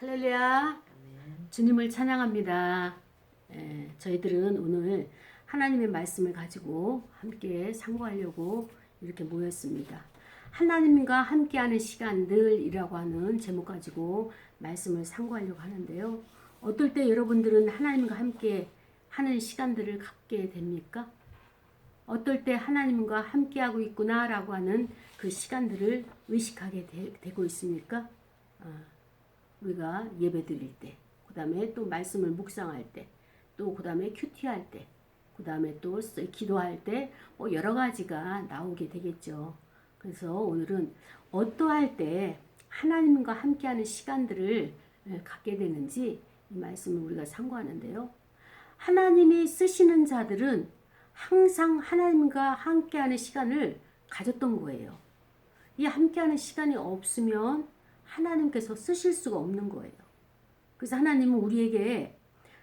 할렐루야. 주님을 찬양합니다. 저희들은 오늘 하나님의 말씀을 가지고 함께 상고하려고 이렇게 모였습니다. 하나님과 함께하는 시간들이라고 하는 제목 가지고 말씀을 상고하려고 하는데요. 어떨 때 여러분들은 하나님과 함께 하는 시간들을 갖게 됩니까? 어떨 때 하나님과 함께하고 있구나라고 하는 그 시간들을 의식하게 되고 있습니까? 우리가 예배 드릴 때, 그 다음에 또 말씀을 묵상할 때, 또 그 다음에 큐티할 때, 그 다음에 또 기도할 때, 뭐 여러 가지가 나오게 되겠죠. 그래서 오늘은 어떠할 때 하나님과 함께하는 시간들을 갖게 되는지 이 말씀을 우리가 상고하는데요. 하나님이 쓰시는 자들은 항상 하나님과 함께하는 시간을 가졌던 거예요. 이 함께하는 시간이 없으면 하나님께서 쓰실 수가 없는 거예요. 그래서 하나님은 우리에게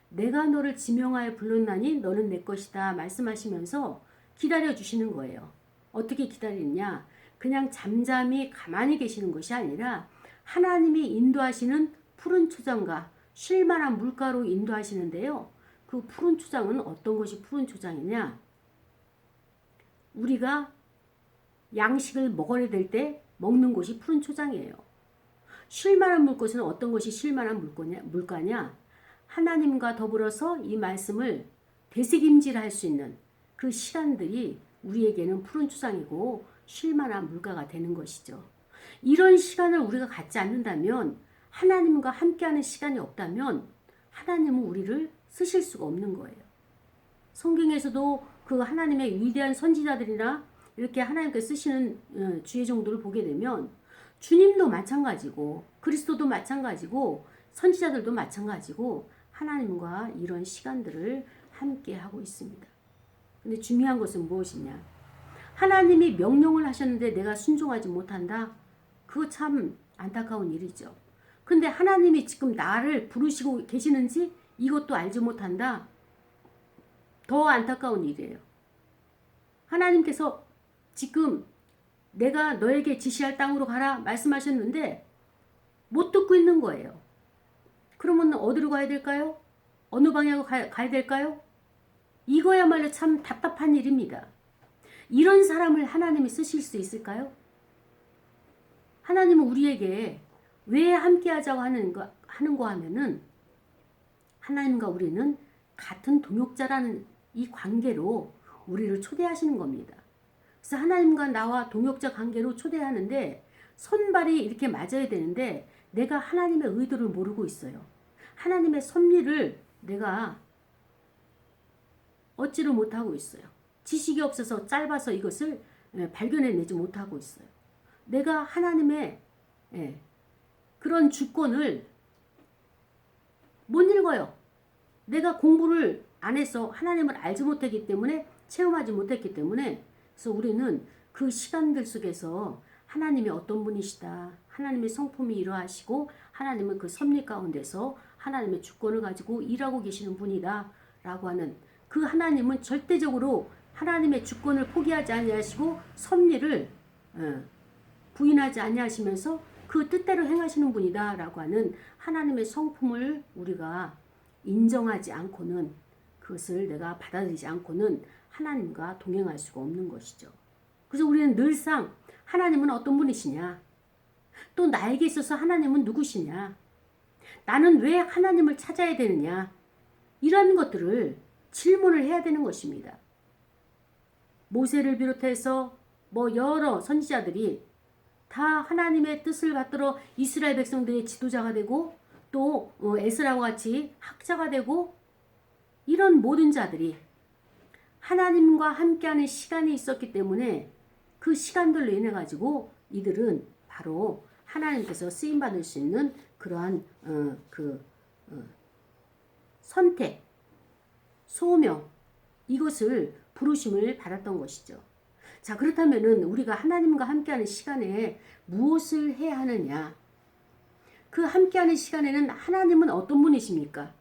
내가 너를 지명하여 불렀나니 너는 내 것이다 말씀하시면서 기다려 주시는 거예요. 어떻게 기다리느냐? 그냥 잠잠히 가만히 계시는 것이 아니라 하나님이 인도하시는 푸른 초장과 쉴만한 물가로 인도하시는데요. 그 푸른 초장은 어떤 것이 푸른 초장이냐? 우리가 양식을 먹어야 될 때 먹는 것이 푸른 초장이에요. 쉴만한 물것은 어떤 것이 쉴만한 물가냐? 하나님과 더불어서 이 말씀을 되새김질할 수 있는 그 시간들이 우리에게는 푸른 초장이고 쉴만한 물가가 되는 것이죠. 이런 시간을 우리가 갖지 않는다면, 하나님과 함께하는 시간이 없다면 하나님은 우리를 쓰실 수가 없는 거예요. 성경에서도 그 하나님의 위대한 선지자들이나 이렇게 하나님께 쓰시는 주의 정도를 보게 되면 주님도 마찬가지고 그리스도도 마찬가지고 선지자들도 마찬가지고 하나님과 이런 시간들을 함께 하고 있습니다. 근데 중요한 것은 무엇이냐? 하나님이 명령을 하셨는데 내가 순종하지 못한다? 그거 참 안타까운 일이죠. 근데 하나님이 지금 나를 부르시고 계시는지 이것도 알지 못한다? 더 안타까운 일이에요. 하나님께서 지금 내가 너에게 지시할 땅으로 가라 말씀하셨는데 못 듣고 있는 거예요. 그러면 어디로 가야 될까요? 어느 방향으로 가야 될까요? 이거야말로 참 답답한 일입니다. 이런 사람을 하나님이 쓰실 수 있을까요? 하나님은 우리에게 왜 함께 하자고 하는 거 하면은 하나님과 우리는 같은 동역자라는 이 관계로 우리를 초대하시는 겁니다. 그래서 하나님과 나와 동역자 관계로 초대하는데 손발이 이렇게 맞아야 되는데 내가 하나님의 의도를 모르고 있어요. 하나님의 섭리를 내가 얻지를 못하고 있어요. 지식이 없어서 짧아서 이것을 발견해내지 못하고 있어요. 내가 하나님의 그런 주권을 못 읽어요. 내가 공부를 안 해서 하나님을 알지 못했기 때문에, 체험하지 못했기 때문에, 그래서 우리는 그 시간들 속에서 하나님이 어떤 분이시다, 하나님의 성품이 이러하시고 하나님은 그 섭리 가운데서 하나님의 주권을 가지고 일하고 계시는 분이다 라고 하는 그 하나님은 절대적으로 하나님의 주권을 포기하지 아니하시고 섭리를 부인하지 아니하시면서 그 뜻대로 행하시는 분이다 라고 하는 하나님의 성품을 우리가 인정하지 않고는, 그것을 내가 받아들이지 않고는 하나님과 동행할 수가 없는 것이죠. 그래서 우리는 늘상 하나님은 어떤 분이시냐? 또 나에게 있어서 하나님은 누구시냐? 나는 왜 하나님을 찾아야 되느냐? 이런 것들을 질문을 해야 되는 것입니다. 모세를 비롯해서 여러 선지자들이 다 하나님의 뜻을 받들어 이스라엘 백성들의 지도자가 되고 또 에스라와 같이 학자가 되고 이런 모든 자들이 하나님과 함께하는 시간이 있었기 때문에 그 시간들로 인해 가지고 이들은 바로 하나님께서 쓰임 받을 수 있는 그러한 선택, 소명, 이것을 부르심을 받았던 것이죠. 자, 그렇다면은 우리가 하나님과 함께하는 시간에 무엇을 해야 하느냐? 그 함께하는 시간에는 하나님은 어떤 분이십니까?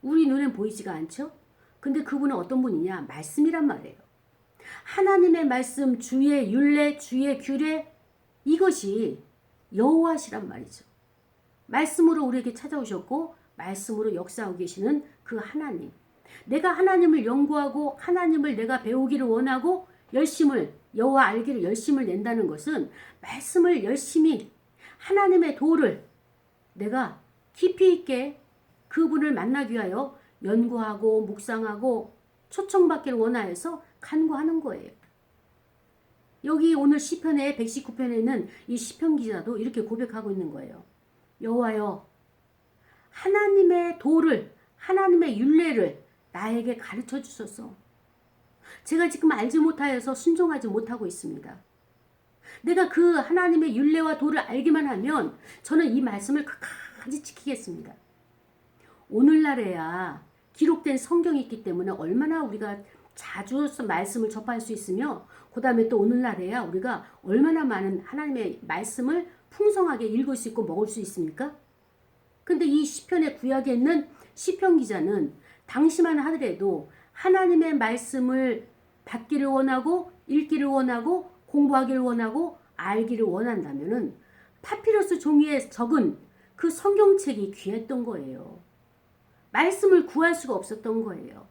우리 눈엔 보이지가 않죠? 근데 그분은 어떤 분이냐? 말씀이란 말이에요. 하나님의 말씀, 주의 율례, 주의 규례, 이것이 여호와시란 말이죠. 말씀으로 우리에게 찾아오셨고 말씀으로 역사하고 계시는 그 하나님. 내가 하나님을 연구하고 하나님을 내가 배우기를 원하고 열심을 여호와 알기를 열심을 낸다는 것은 말씀을 열심히 하나님의 도를 내가 깊이 있게 그분을 만나기 위하여 연구하고 묵상하고 초청받기를 원하여서 간구하는 거예요. 여기 오늘 시편의 119편에는 이 시편 기자도 이렇게 고백하고 있는 거예요. 여호와여, 하나님의 도를, 하나님의 율례를 나에게 가르쳐 주소서. 제가 지금 알지 못하여서 순종하지 못하고 있습니다. 내가 그 하나님의 율례와 도를 알기만 하면 저는 이 말씀을 끝까지 지키겠습니다. 오늘날에야 기록된 성경이 있기 때문에 얼마나 우리가 자주 말씀을 접할 수 있으며 그 다음에 또 오늘날에야 우리가 얼마나 많은 하나님의 말씀을 풍성하게 읽을 수 있고 먹을 수 있습니까? 근데 이 시편의 구약에 있는 시편 기자는 당시만 하더라도 하나님의 말씀을 받기를 원하고 읽기를 원하고 공부하기를 원하고 알기를 원한다면은 파피루스 종이에 적은 그 성경책이 귀했던 거예요. 말씀을 구할 수가 없었던 거예요.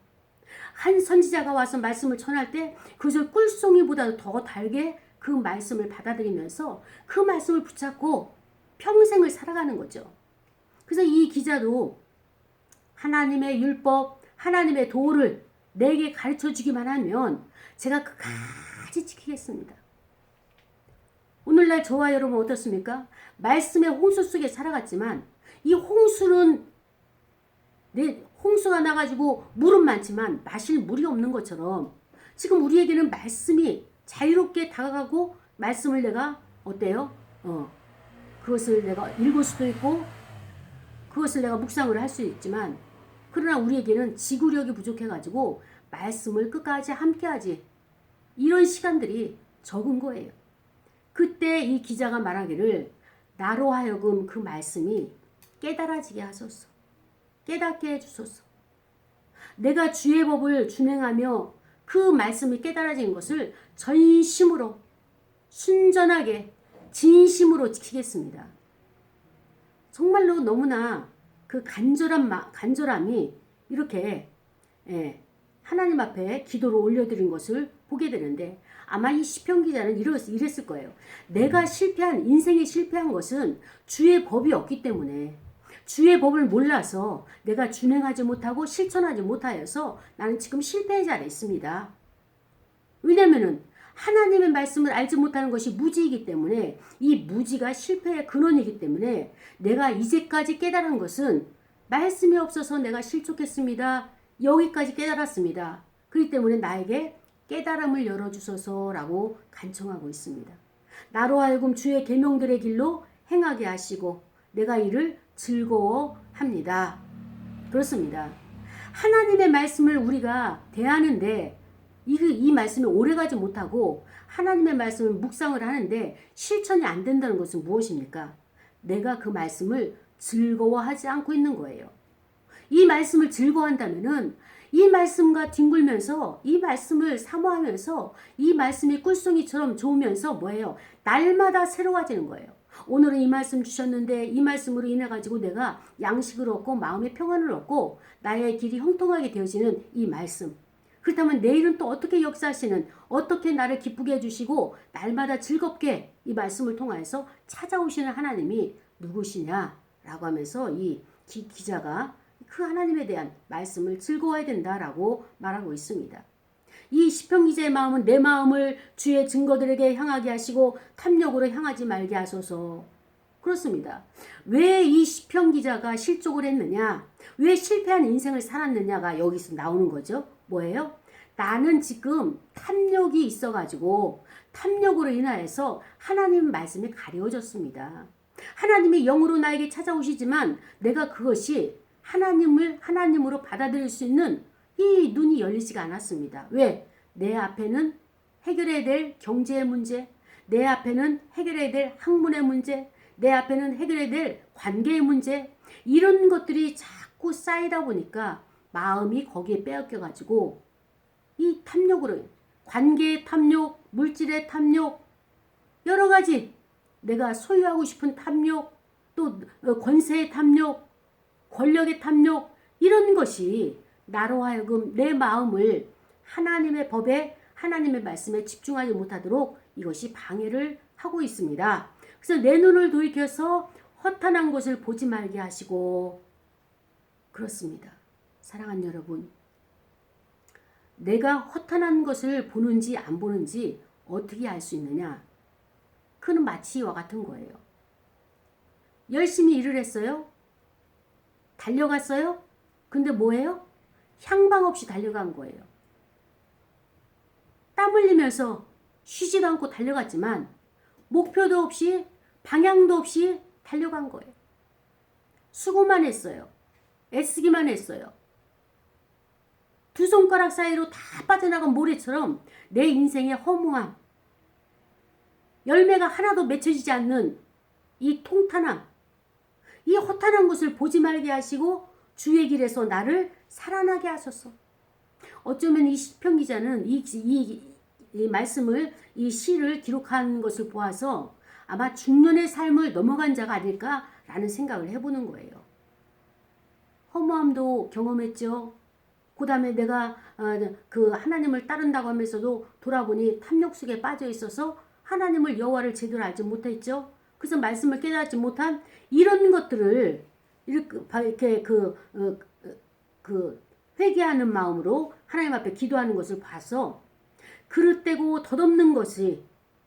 한 선지자가 와서 말씀을 전할 때 그것을 꿀송이보다 더 달게 그 말씀을 받아들이면서 그 말씀을 붙잡고 평생을 살아가는 거죠. 그래서 이 기자도 하나님의 율법, 하나님의 도를 내게 가르쳐 주기만 하면 제가 끝까지 지키겠습니다. 오늘날 저와 여러분 어떻습니까? 말씀의 홍수 속에 살아갔지만 이 홍수는 홍수가 나가지고 물은 많지만 마실 물이 없는 것처럼 지금 우리에게는 말씀이 자유롭게 다가가고 말씀을 내가 어때요? 그것을 내가 읽을 수도 있고 그것을 내가 묵상을 할 수 있지만 그러나 우리에게는 지구력이 부족해가지고 말씀을 끝까지 함께하지 이런 시간들이 적은 거예요. 그때 이 기자가 말하기를 나로 하여금 그 말씀이 깨달아지게 하소서. 깨닫게 해주소서. 내가 주의 법을 준행하며 그 말씀이 깨달아진 것을 전심으로 순전하게 진심으로 지키겠습니다. 정말로 너무나 그 간절함이 이렇게 하나님 앞에 기도를 올려드린 것을 보게 되는데 아마 이 시편 기자는 이랬을 거예요. 내가 인생에 실패한 것은 주의 법이 없기 때문에 주의 법을 몰라서 내가 준행하지 못하고 실천하지 못하여서 나는 지금 실패의 자리에 있습니다. 왜냐면은 하나님의 말씀을 알지 못하는 것이 무지이기 때문에 이 무지가 실패의 근원이기 때문에 내가 이제까지 깨달은 것은 말씀이 없어서 내가 실족했습니다. 여기까지 깨달았습니다. 그렇기 때문에 나에게 깨달음을 열어주소서라고 간청하고 있습니다. 나로 하여금 주의 계명들의 길로 행하게 하시고 내가 이를 즐거워합니다. 그렇습니다. 하나님의 말씀을 우리가 대하는데 이 말씀이 오래가지 못하고 하나님의 말씀을 묵상을 하는데 실천이 안 된다는 것은 무엇입니까? 내가 그 말씀을 즐거워하지 않고 있는 거예요. 이 말씀을 즐거워한다면은 이 말씀과 뒹굴면서 이 말씀을 사모하면서 이 말씀이 꿀송이처럼 좋으면서 뭐예요? 날마다 새로워지는 거예요. 오늘은 이 말씀 주셨는데 이 말씀으로 인해 가지고 내가 양식을 얻고 마음의 평안을 얻고 나의 길이 형통하게 되어지는 이 말씀. 그렇다면 내일은 또 어떻게 역사하시는 어떻게 나를 기쁘게 해주시고 날마다 즐겁게 이 말씀을 통하여서 찾아오시는 하나님이 누구시냐라고 하면서 이 기자가 그 하나님에 대한 말씀을 즐거워해야 된다라고 말하고 있습니다. 이 시편 기자의 마음은 내 마음을 주의 증거들에게 향하게 하시고 탐욕으로 향하지 말게 하소서. 그렇습니다. 왜 이 시편 기자가 실족을 했느냐? 왜 실패한 인생을 살았느냐가 여기서 나오는 거죠. 뭐예요? 나는 지금 탐욕이 있어가지고 탐욕으로 인하여서 하나님 말씀이 가려워졌습니다. 하나님이 영으로 나에게 찾아오시지만 내가 그것이 하나님으로 받아들일 수 있는 이 눈이 열리지가 않았습니다. 왜? 내 앞에는 해결해야 될 경제의 문제, 내 앞에는 해결해야 될 학문의 문제, 내 앞에는 해결해야 될 관계의 문제, 이런 것들이 자꾸 쌓이다 보니까 마음이 거기에 빼앗겨가지고 이 탐욕으로 관계의 탐욕, 물질의 탐욕, 여러 가지 내가 소유하고 싶은 탐욕, 또 권세의 탐욕, 권력의 탐욕 이런 것이 나로 하여금 내 마음을 하나님의 법에 하나님의 말씀에 집중하지 못하도록 이것이 방해를 하고 있습니다. 그래서 내 눈을 돌이켜서 허탄한 것을 보지 말게 하시고 그렇습니다. 사랑하는 여러분, 내가 허탄한 것을 보는지 안 보는지 어떻게 알 수 있느냐? 그는 마치 이와 같은 거예요. 열심히 일을 했어요. 달려갔어요. 근데 뭐예요? 향방 없이 달려간 거예요. 땀 흘리면서 쉬지도 않고 달려갔지만 목표도 없이 방향도 없이 달려간 거예요. 수고만 했어요. 애쓰기만 했어요. 두 손가락 사이로 다 빠져나간 모래처럼 내 인생의 허무함, 열매가 하나도 맺혀지지 않는 이 통탄함, 이 허탄한 것을 보지 말게 하시고 주의 길에서 나를 살아나게 하소서. 어쩌면 이 시편 기자는 이 말씀을, 이 시를 기록한 것을 보아서 아마 중년의 삶을 넘어간 자가 아닐까라는 생각을 해보는 거예요. 허무함도 경험했죠. 그 다음에 내가 그 하나님을 따른다고 하면서도 돌아보니 탐욕 속에 빠져 있어서 하나님을 여호와를 제대로 알지 못했죠. 그래서 말씀을 깨닫지 못한 이런 것들을 이렇게 회개하는 마음으로 하나님 앞에 기도하는 것을 봐서 그릇되고 덧없는 것이,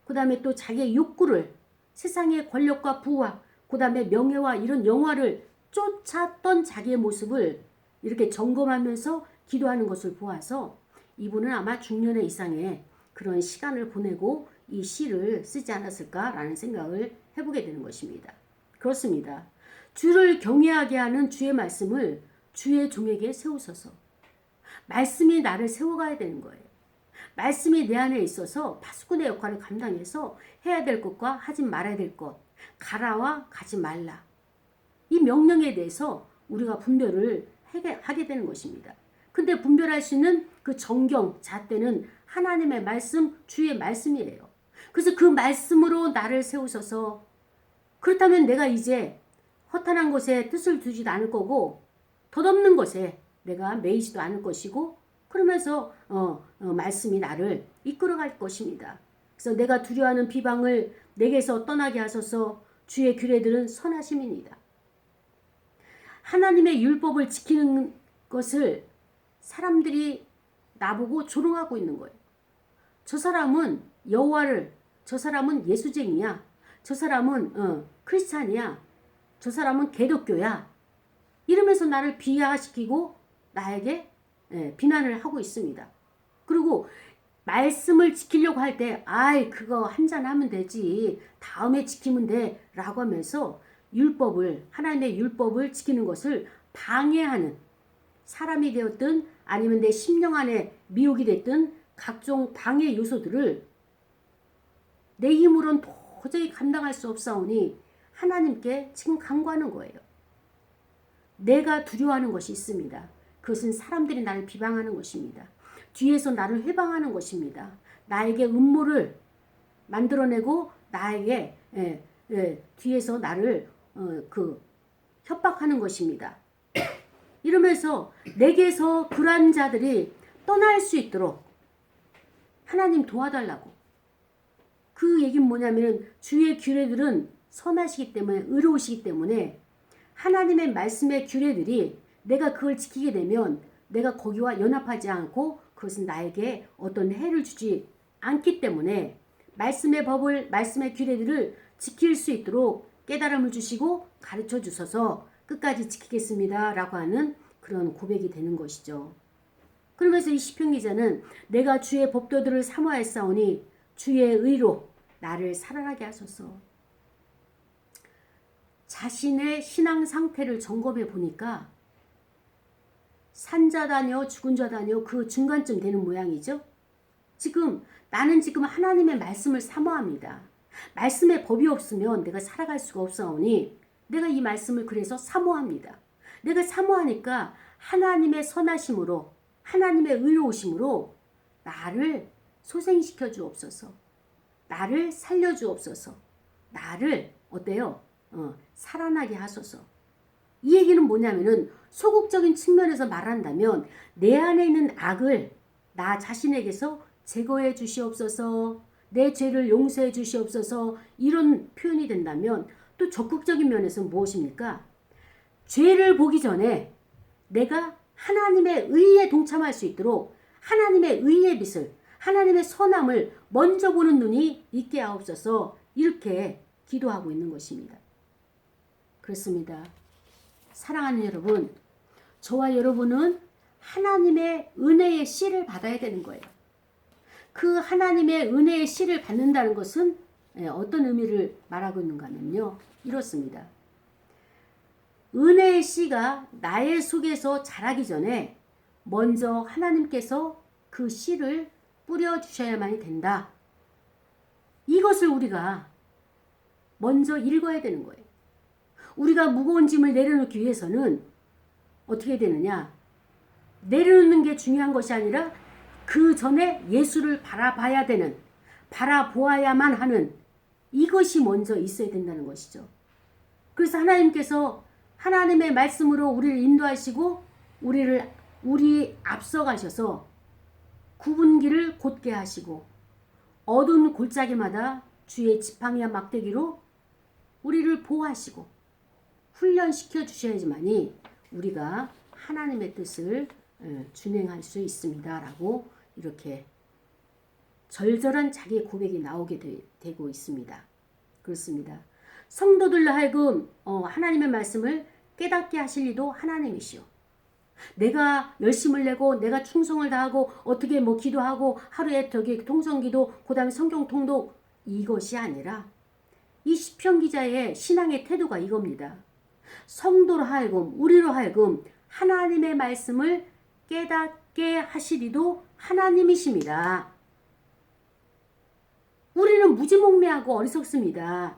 그 다음에 또 자기의 욕구를, 세상의 권력과 부와 그 다음에 명예와 이런 영화를 쫓았던 자기의 모습을 이렇게 점검하면서 기도하는 것을 보아서 이분은 아마 중년의 이상의 그런 시간을 보내고 이 시를 쓰지 않았을까라는 생각을 해보게 되는 것입니다. 그렇습니다. 주를 경외하게 하는 주의 말씀을 주의 종에게 세우소서. 말씀이 나를 세워가야 되는 거예요. 말씀이 내 안에 있어서 파수꾼의 역할을 감당해서 해야 될 것과 하지 말아야 될 것, 가라와 가지 말라. 이 명령에 대해서 우리가 분별을 하게 되는 것입니다. 근데 분별할 수 있는 그 정경, 잣대는 하나님의 말씀, 주의 말씀이에요. 그래서 그 말씀으로 나를 세우셔서, 그렇다면 내가 이제 허탄한 것에 뜻을 두지도 않을 거고 덧없는 것에 내가 매이지도 않을 것이고, 그러면서 말씀이 나를 이끌어갈 것입니다. 그래서 내가 두려워하는 비방을 내게서 떠나게 하소서. 주의 규례들은 선하심입니다. 하나님의 율법을 지키는 것을 사람들이 나보고 조롱하고 있는 거예요. 저 사람은 여호와를, 저 사람은 예수쟁이야, 저 사람은 크리스찬이야, 저 사람은 기독교야, 이러면서 나를 비하시키고 나에게 비난을 하고 있습니다. 그리고 말씀을 지키려고 할 때 아이 그거 한잔 하면 되지, 다음에 지키면 돼 라고 하면서 율법을, 하나님의 율법을 지키는 것을 방해하는, 사람이 되었든 아니면 내 심령 안에 미혹이 됐든 각종 방해 요소들을 내 힘으로는 도저히 감당할 수 없사오니 하나님께 지금 간구하는 거예요. 내가 두려워하는 것이 있습니다. 그것은 사람들이 나를 비방하는 것입니다. 뒤에서 나를 회방하는 것입니다. 나에게 음모를 만들어내고 나에게 뒤에서 나를 협박하는 것입니다. 이러면서 내게서 그러한 자들이 떠날 수 있도록 하나님 도와달라고. 그 얘기는 뭐냐면 주의 규례들은 선하시기 때문에, 의로우시기 때문에 하나님의 말씀의 규례들이 내가 그걸 지키게 되면 내가 거기와 연합하지 않고 그것은 나에게 어떤 해를 주지 않기 때문에 말씀의 법을, 말씀의 규례들을 지킬 수 있도록 깨달음을 주시고 가르쳐 주셔서 끝까지 지키겠습니다 라고 하는 그런 고백이 되는 것이죠. 그러면서 이 시편 기자는 내가 주의 법도들을 사모하였사오니 주의 의로 나를 살아나게 하소서. 자신의 신앙 상태를 점검해 보니까 산자다녀 죽은 자다녀 그 중간쯤 되는 모양이죠. 나는 지금 하나님의 말씀을 사모합니다. 말씀의 법이 없으면 내가 살아갈 수가 없사오니 내가 이 말씀을 그래서 사모합니다. 내가 사모하니까 하나님의 선하심으로, 하나님의 의로우심으로 나를 소생시켜 주옵소서. 나를 살려 주옵소서. 나를 어때요? 살아나게 하소서. 이 얘기는 뭐냐면은 소극적인 측면에서 말한다면 내 안에 있는 악을 나 자신에게서 제거해 주시옵소서, 내 죄를 용서해 주시옵소서, 이런 표현이 된다면, 또 적극적인 면에서는 무엇입니까? 죄를 보기 전에 내가 하나님의 의에 동참할 수 있도록 하나님의 의의 빛을, 하나님의 선함을 먼저 보는 눈이 있게 하옵소서, 이렇게 기도하고 있는 것입니다. 그렇습니다. 사랑하는 여러분, 저와 여러분은 하나님의 은혜의 씨를 받아야 되는 거예요. 그 하나님의 은혜의 씨를 받는다는 것은 어떤 의미를 말하고 있는가 하면요, 이렇습니다. 은혜의 씨가 나의 속에서 자라기 전에 먼저 하나님께서 그 씨를 뿌려주셔야만이 된다. 이것을 우리가 먼저 읽어야 되는 거예요. 우리가 무거운 짐을 내려놓기 위해서는 어떻게 되느냐? 내려놓는 게 중요한 것이 아니라 그 전에 예수를 바라봐야 되는, 바라보아야만 하는, 이것이 먼저 있어야 된다는 것이죠. 그래서 하나님께서 하나님의 말씀으로 우리를 인도하시고 우리 앞서가셔서 굽은 길을 곧게 하시고 어두운 골짜기마다 주의 지팡이와 막대기로 우리를 보호하시고 훈련시켜 주셔야지만이 우리가 하나님의 뜻을 준행할 수 있습니다. 라고 이렇게 절절한 자기의 고백이 나오게 되고 있습니다. 그렇습니다. 성도들로 하여금 하나님의 말씀을 깨닫게 하실 이도 하나님이시오. 내가 열심을 내고 내가 충성을 다하고 어떻게 기도하고 하루에 통성기도, 그 다음에 성경 통독, 이것이 아니라 이 시편 기자의 신앙의 태도가 이겁니다. 성도로 하여금, 우리로 하여금 하나님의 말씀을 깨닫게 하시리도 하나님이십니다. 우리는 무지몽매하고 어리석습니다.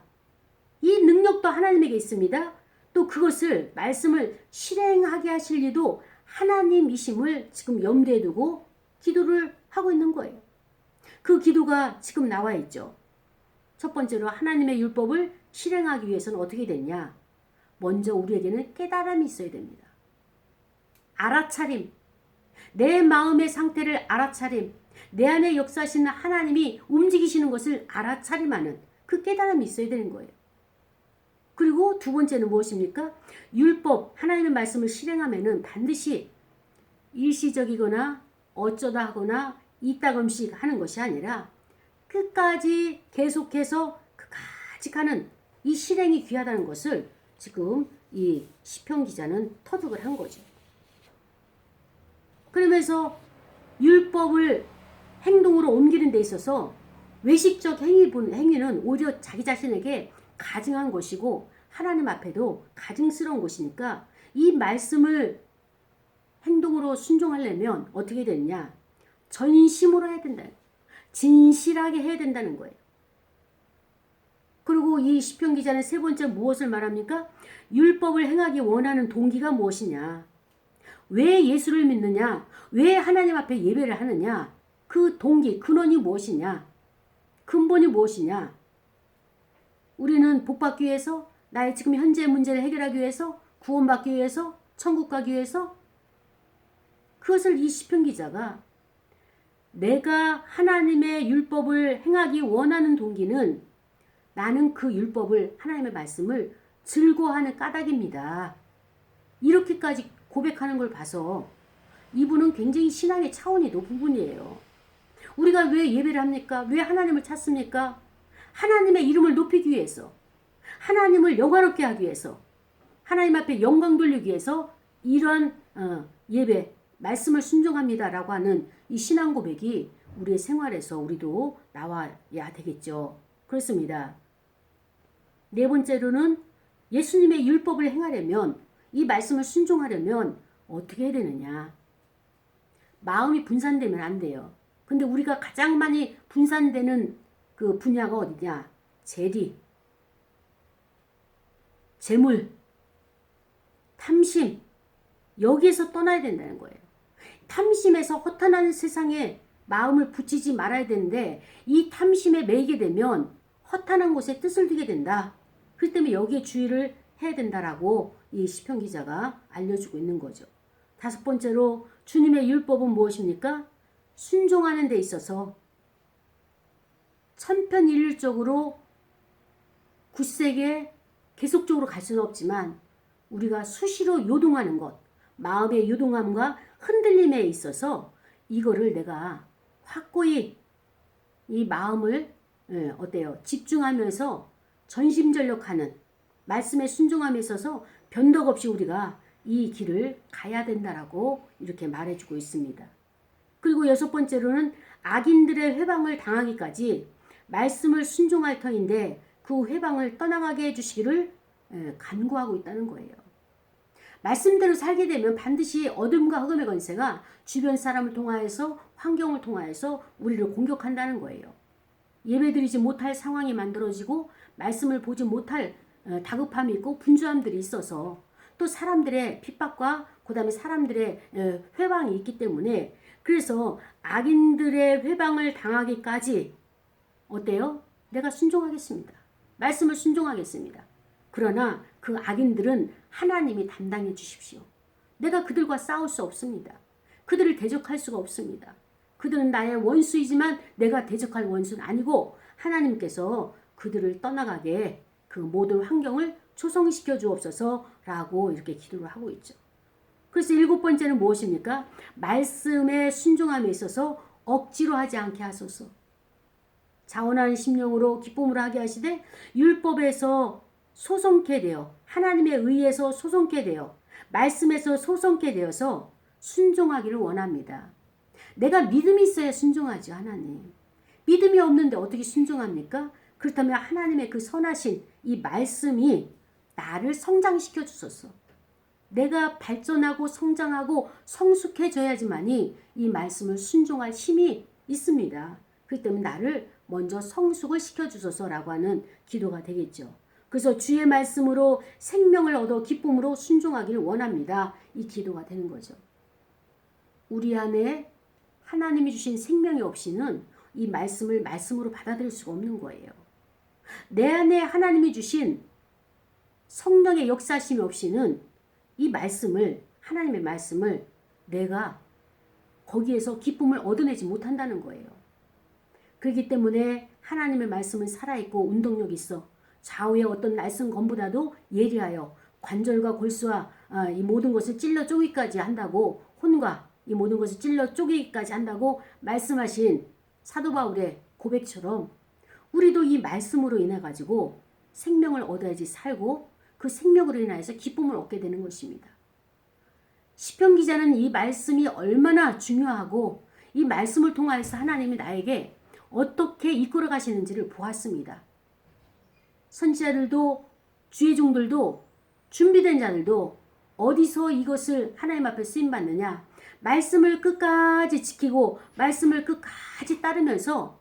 이 능력도 하나님에게 있습니다. 또 그것을, 말씀을 실행하게 하실 리도 하나님이심을 지금 염두에 두고 기도를 하고 있는 거예요. 그 기도가 지금 나와 있죠. 첫 번째로 하나님의 율법을 실행하기 위해서는 어떻게 됐냐? 먼저 우리에게는 깨달음이 있어야 됩니다. 알아차림, 내 마음의 상태를 알아차림, 내 안에 역사하시는 하나님이 움직이시는 것을 알아차림하는 그 깨달음이 있어야 되는 거예요. 그리고 두 번째는 무엇입니까? 율법, 하나님의 말씀을 실행하면은 반드시 일시적이거나 어쩌다 하거나 이따금씩 하는 것이 아니라 끝까지 계속해서 끝까지 가는 이 실행이 귀하다는 것을 지금 이 시편 기자는 터득을 한 거죠. 그러면서 율법을 행동으로 옮기는 데 있어서 외식적 행위는 오히려 자기 자신에게 가증한 것이고 하나님 앞에도 가증스러운 것이니까 이 말씀을 행동으로 순종하려면 어떻게 되느냐? 전심으로 해야 된다. 진실하게 해야 된다는 거예요. 그리고 이 시편 기자는 세 번째 무엇을 말합니까? 율법을 행하기 원하는 동기가 무엇이냐? 왜 예수를 믿느냐? 왜 하나님 앞에 예배를 하느냐? 그 동기, 근원이 무엇이냐? 근본이 무엇이냐? 우리는 복받기 위해서, 나의 지금 현재 문제를 해결하기 위해서, 구원받기 위해서, 천국 가기 위해서, 그것을 이 시편 기자가 내가 하나님의 율법을 행하기 원하는 동기는 나는 그 율법을, 하나님의 말씀을 즐거워하는 까닭입니다. 이렇게까지 고백하는 걸 봐서 이분은 굉장히 신앙의 차원이 높은 분이에요. 우리가 왜 예배를 합니까? 왜 하나님을 찾습니까? 하나님의 이름을 높이기 위해서, 하나님을 영화롭게 하기 위해서, 하나님 앞에 영광 돌리기 위해서 이러한 예배, 말씀을 순종합니다라고 하는 이 신앙 고백이 우리의 생활에서 우리도 나와야 되겠죠. 그렇습니다. 네 번째로는 예수님의 율법을 행하려면, 이 말씀을 순종하려면 어떻게 해야 되느냐? 마음이 분산되면 안 돼요. 근데 우리가 가장 많이 분산되는 그 분야가 어디냐? 재리, 재물, 탐심, 여기에서 떠나야 된다는 거예요. 탐심에서 허탄한 세상에 마음을 붙이지 말아야 되는데 이 탐심에 매이게 되면 허탄한 곳에 뜻을 두게 된다. 그렇기 때문에 여기에 주의를 해야 된다라고 이 시편 기자가 알려주고 있는 거죠. 다섯 번째로 주님의 율법은 무엇입니까? 순종하는 데 있어서 천편일률적으로 굳세게 계속적으로 갈 수는 없지만 우리가 수시로 요동하는 것, 마음의 요동함과 흔들림에 있어서 이거를 내가 확고히 이 마음을 어때요? 집중하면서 전심전력하는 말씀에 순종함에 있어서 변덕 없이 우리가 이 길을 가야 된다라고 이렇게 말해주고 있습니다. 그리고 여섯 번째로는 악인들의 회방을 당하기까지 말씀을 순종할 터인데 그 회방을 떠나가게 해주시기를 간구하고 있다는 거예요. 말씀대로 살게 되면 반드시 어둠과 흑암의 권세가 주변 사람을 통하여서 환경을 통하여서 우리를 공격한다는 거예요. 예배드리지 못할 상황이 만들어지고 말씀을 보지 못할 다급함이 있고 분주함들이 있어서 또 사람들의 핍박과 그 다음에 사람들의 회방이 있기 때문에 그래서 악인들의 회방을 당하기까지 어때요? 내가 순종하겠습니다. 말씀을 순종하겠습니다. 그러나 그 악인들은 하나님이 담당해 주십시오. 내가 그들과 싸울 수 없습니다. 그들을 대적할 수가 없습니다. 그들은 나의 원수이지만 내가 대적할 원수는 아니고 하나님께서 그들을 떠나가게 그 모든 환경을 조성시켜 주옵소서라고 이렇게 기도를 하고 있죠. 그래서 일곱 번째는 무엇입니까? 말씀에 순종함에 있어서 억지로 하지 않게 하소서. 자원하는 심령으로 기쁨으로 하게 하시되 율법에서 소송케 되어 하나님의 의에서 소송케 되어 말씀에서 소송케 되어서 순종하기를 원합니다. 내가 믿음이 있어야 순종하죠. 하나님. 믿음이 없는데 어떻게 순종합니까? 그렇다면 하나님의 그 선하신 이 말씀이 나를 성장시켜 주소서. 내가 발전하고 성장하고 성숙해져야지만이 이 말씀을 순종할 힘이 있습니다. 그렇기 때문에 나를 먼저 성숙을 시켜주소서라고 하는 기도가 되겠죠. 그래서 주의 말씀으로 생명을 얻어 기쁨으로 순종하기를 원합니다. 이 기도가 되는 거죠. 우리 안에 하나님이 주신 생명이 없이는 이 말씀을 말씀으로 받아들일 수가 없는 거예요. 내 안에 하나님이 주신 성령의 역사심이 없이는 이 말씀을 하나님의 말씀을 내가 거기에서 기쁨을 얻어내지 못한다는 거예요. 그렇기 때문에 하나님의 말씀은 살아있고 운동력이 있어 좌우의 어떤 날쌘검보다도 예리하여 관절과 골수와 이 모든 것을 찔러 쪼개기까지 한다고 혼과 이 모든 것을 찔러 쪼개기까지 한다고 말씀하신 사도 바울의 고백처럼 우리도 이 말씀으로 인해 가지고 생명을 얻어야지 살고 그 생명으로 인하여서 기쁨을 얻게 되는 것입니다. 시편 기자는 이 말씀이 얼마나 중요하고 이 말씀을 통하여서 하나님이 나에게 어떻게 이끌어 가시는지를 보았습니다. 선지자들도 주의 종들도 준비된 자들도 어디서 이것을 하나님 앞에 쓰임받느냐? 말씀을 끝까지 지키고 말씀을 끝까지 따르면서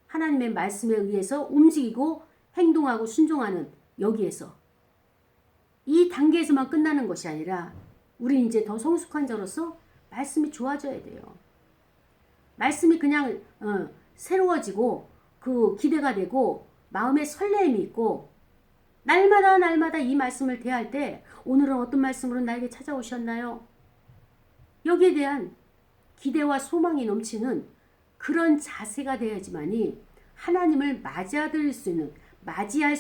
하나님의 말씀에 의해서 움직이고 행동하고 순종하는 여기에서 이 단계에서만 끝나는 것이 아니라 우리 이제 더 성숙한 자로서 말씀이 좋아져야 돼요. 말씀이 그냥 새로워지고 그 기대가 되고 마음에 설레임이 있고 날마다 이 말씀을 대할 때 오늘은 어떤 말씀으로 나에게 찾아오셨나요? 여기에 대한 기대와 소망이 넘치는 그런 자세가 되어야지만이 하나님을 맞이할 수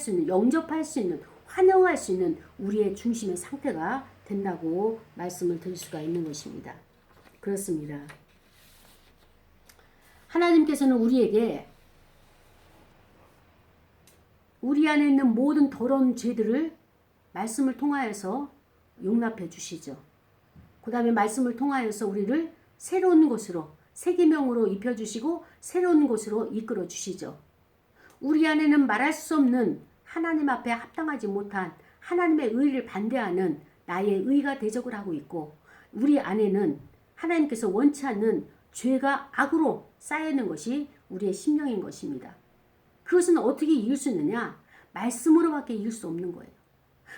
있는 영접할 수 있는 환영할 수 있는 우리의 중심의 상태가 된다고 말씀을 드릴 수가 있는 것입니다. 그렇습니다. 하나님께서는 우리에게 우리 안에 있는 모든 더러운 죄들을 말씀을 통하여서 용납해 주시죠. 그 다음에 말씀을 통하여서 우리를 새로운 곳으로 새 계명으로 입혀주시고 새로운 곳으로 이끌어 주시죠. 우리 안에는 말할 수 없는 하나님 앞에 합당하지 못한 하나님의 의를 반대하는 나의 의가 대적을 하고 있고 우리 안에는 하나님께서 원치 않는 죄가 악으로 쌓여있는 것이 우리의 심령인 것입니다. 그것은 어떻게 이길 수 있느냐? 말씀으로밖에 이길 수 없는 거예요.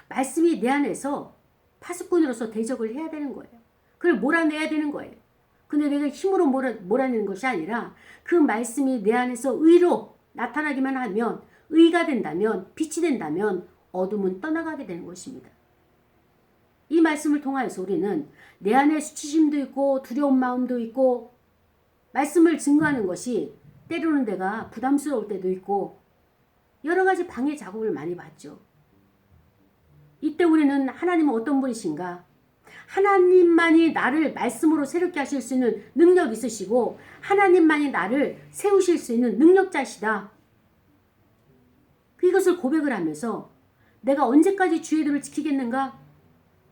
말씀이 내 안에서 파수꾼으로서 대적을 해야 되는 거예요. 그걸 몰아내야 되는 거예요. 근데 내가 힘으로 몰아내는 것이 아니라 그 말씀이 내 안에서 의로 나타나기만 하면 의가 된다면 빛이 된다면 어둠은 떠나가게 되는 것입니다. 이 말씀을 통하여서 우리는 내 안에 수치심도 있고 두려운 마음도 있고 말씀을 증거하는 것이 때로는 내가 부담스러울 때도 있고 여러 가지 방해 작업을 많이 받죠. 이때 우리는 하나님은 어떤 분이신가? 하나님만이 나를 말씀으로 새롭게 하실 수 있는 능력 있으시고 하나님만이 나를 세우실 수 있는 능력자시다. 이것을 고백을 하면서 내가 언제까지 주의 도를 지키겠는가?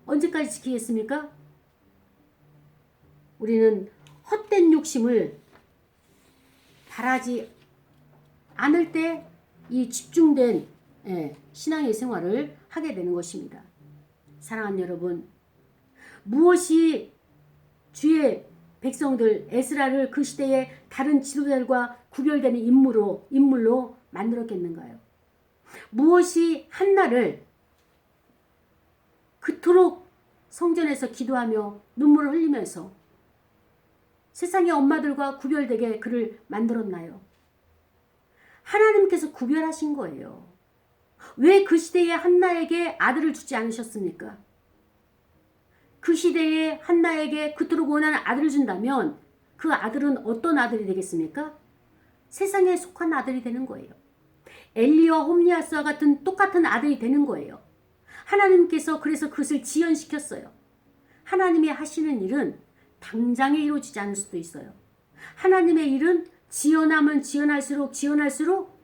언제까지 지키겠습니까? 우리는 헛된 욕심을 바라지 않을 때 이 집중된 신앙의 생활을 하게 되는 것입니다. 사랑하는 여러분, 무엇이 주의 백성들 에스라를 그 시대의 다른 지도자들과 구별되는 인물로 만들었겠는가요? 무엇이 한나를 그토록 성전에서 기도하며 눈물을 흘리면서 세상의 엄마들과 구별되게 그를 만들었나요? 하나님께서 구별하신 거예요. 왜 그 시대에 한나에게 아들을 주지 않으셨습니까? 그 시대에 한나에게 그토록 원하는 아들을 준다면 그 아들은 어떤 아들이 되겠습니까? 세상에 속한 아들이 되는 거예요. 엘리와 홈리아스와 같은 똑같은 아들이 되는 거예요. 하나님께서 그래서 그것을 지연시켰어요. 하나님이 하시는 일은 당장에 이루어지지 않을 수도 있어요. 하나님의 일은 지연하면 지연할수록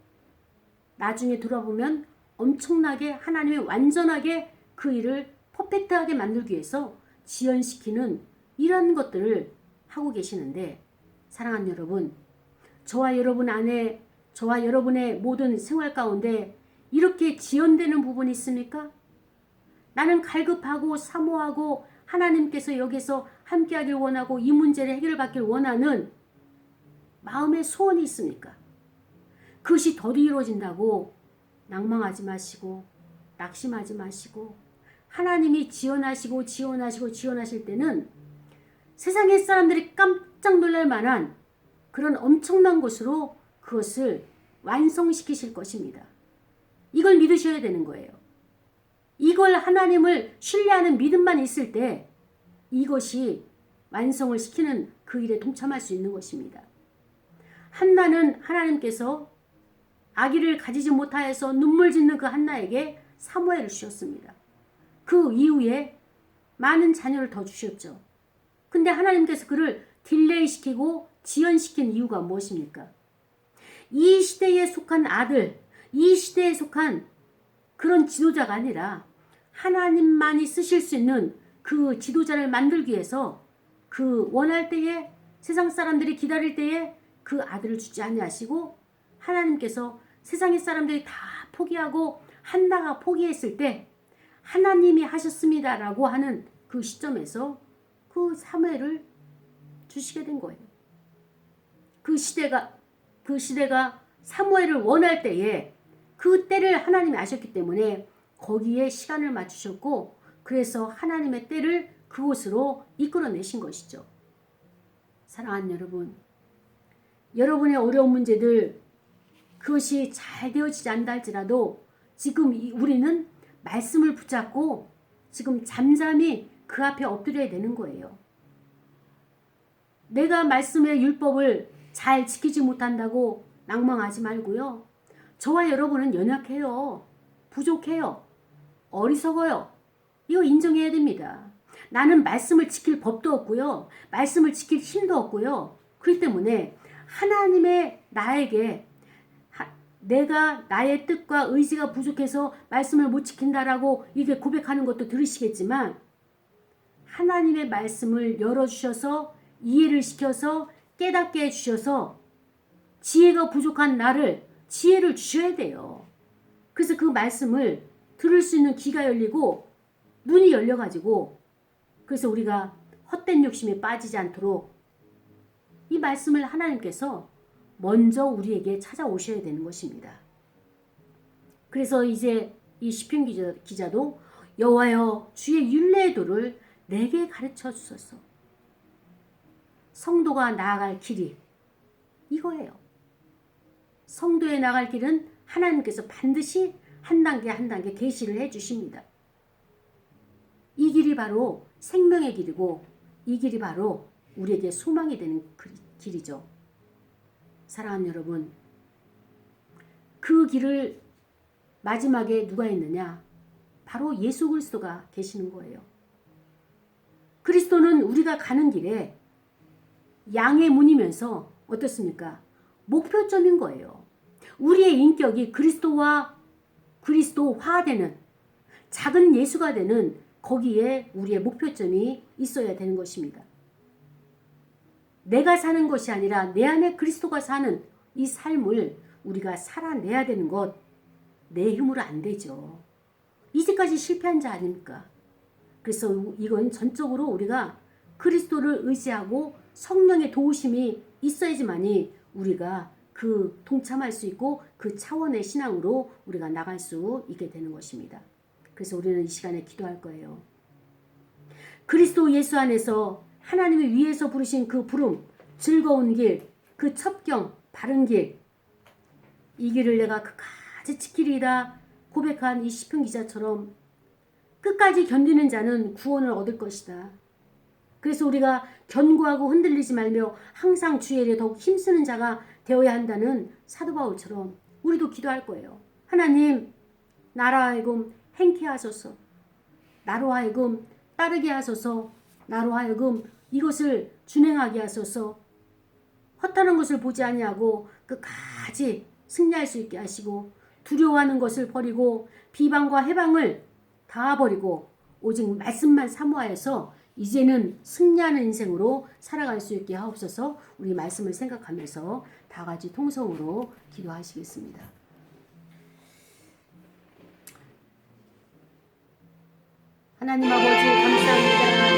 나중에 돌아보면 엄청나게 하나님이 완전하게 그 일을 퍼펙트하게 만들기 위해서 지연시키는 이런 것들을 하고 계시는데 사랑하는 여러분, 저와 여러분 안에 저와 여러분의 모든 생활 가운데 이렇게 지연되는 부분이 있습니까? 나는 갈급하고 사모하고 하나님께서 여기서 함께하길 원하고 이 문제를 해결받길 원하는 마음의 소원이 있습니까? 그것이 더디 이루어진다고 낭망하지 마시고 낙심하지 마시고 하나님이 지원하실 때는 세상의 사람들이 깜짝 놀랄 만한 그런 엄청난 것으로 그것을 완성시키실 것입니다. 이걸 믿으셔야 되는 거예요. 이걸 하나님을 신뢰하는 믿음만 있을 때 이것이 완성을 시키는 그 일에 동참할 수 있는 것입니다. 한나는 하나님께서 아기를 가지지 못하여서 눈물 짓는 그 한나에게 사무엘을 주셨습니다. 그 이후에 많은 자녀를 더 주셨죠. 근데 하나님께서 그를 딜레이 시키고 지연시킨 이유가 무엇입니까? 이 시대에 속한 아들, 이 시대에 속한 그런 지도자가 아니라 하나님만이 쓰실 수 있는 그 지도자를 만들기 위해서 그 원할 때에 세상 사람들이 기다릴 때에 그 아들을 주지 아니하시고 하나님께서 세상의 사람들이 다 포기하고 한나가 포기했을 때 하나님이 하셨습니다라고 하는 그 시점에서 그 사무엘을 주시게 된 거예요. 그 시대가 사무엘을 원할 때에 그 때를 하나님이 아셨기 때문에 거기에 시간을 맞추셨고 그래서 하나님의 때를 그곳으로 이끌어내신 것이죠. 사랑하는 여러분, 여러분의 어려운 문제들 그것이 잘 되어지지 않다 할지라도 지금 우리는 말씀을 붙잡고 지금 잠잠히 그 앞에 엎드려야 되는 거예요. 내가 말씀의 율법을 잘 지키지 못한다고 낭망하지 말고요. 저와 여러분은 연약해요. 부족해요. 어리석어요. 이거 인정해야 됩니다. 나는 말씀을 지킬 법도 없고요. 말씀을 지킬 힘도 없고요. 그렇기 때문에 하나님의 나에게 내가 나의 뜻과 의지가 부족해서 말씀을 못 지킨다라고 이게 고백하는 것도 들으시겠지만 하나님의 말씀을 열어주셔서 이해를 시켜서 깨닫게 해주셔서 지혜가 부족한 나를 지혜를 주셔야 돼요. 그래서 그 말씀을 들을 수 있는 귀가 열리고 눈이 열려가지고 그래서 우리가 헛된 욕심에 빠지지 않도록 이 말씀을 하나님께서 먼저 우리에게 찾아오셔야 되는 것입니다. 그래서 이제 이 시편 기자도 여호와여 주의 율례의 도를 내게 가르쳐 주소서. 성도가 나아갈 길이 이거예요. 성도에 나갈 길은 하나님께서 반드시 한 단계 한 단계 계시를 해 주십니다. 이 길이 바로 생명의 길이고 이 길이 바로 우리에게 소망이 되는 길이죠. 사랑하는 여러분, 그 길을 마지막에 누가 했느냐? 바로 예수 그리스도가 계시는 거예요. 그리스도는 우리가 가는 길에 양의 문이면서 어떻습니까? 목표점인 거예요. 우리의 인격이 그리스도화되는 작은 예수가 되는 거기에 우리의 목표점이 있어야 되는 것입니다. 내가 사는 것이 아니라 내 안에 그리스도가 사는 이 삶을 우리가 살아내야 되는 것, 내 힘으로 안 되죠. 이제까지 실패한 자 아닙니까? 그래서 이건 전적으로 우리가 그리스도를 의지하고 성령의 도우심이 있어야지만이 우리가 그 동참할 수 있고 그 차원의 신앙으로 우리가 나갈 수 있게 되는 것입니다. 그래서 우리는 이 시간에 기도할 거예요. 그리스도 예수 안에서 하나님이 위에서 부르신 그 부름, 즐거운 길, 그 첩경, 바른 길, 이 길을 내가 끝까지 지키리이다 고백한 이 시편 기자처럼 끝까지 견디는 자는 구원을 얻을 것이다. 그래서 우리가 견고하고 흔들리지 말며 항상 주의 일에 더욱 힘쓰는 자가 되어야 한다는 사도 바울처럼 우리도 기도할 거예요. 하나님, 나로 하여금 행케 하소서. 나로 하여금 따르게 하소서. 나로 하여금 이것을 준행하게 하소서. 허탄한 것을 보지 아니하고 끝까지 승리할 수 있게 하시고 두려워하는 것을 버리고 비방과 해방을 다 버리고 오직 말씀만 사모하여서 이제는 승리하는 인생으로 살아갈 수 있게 하옵소서. 우리 말씀을 생각하면서 다 같이 통성으로 기도하시겠습니다. 하나님 아버지 감사합니다.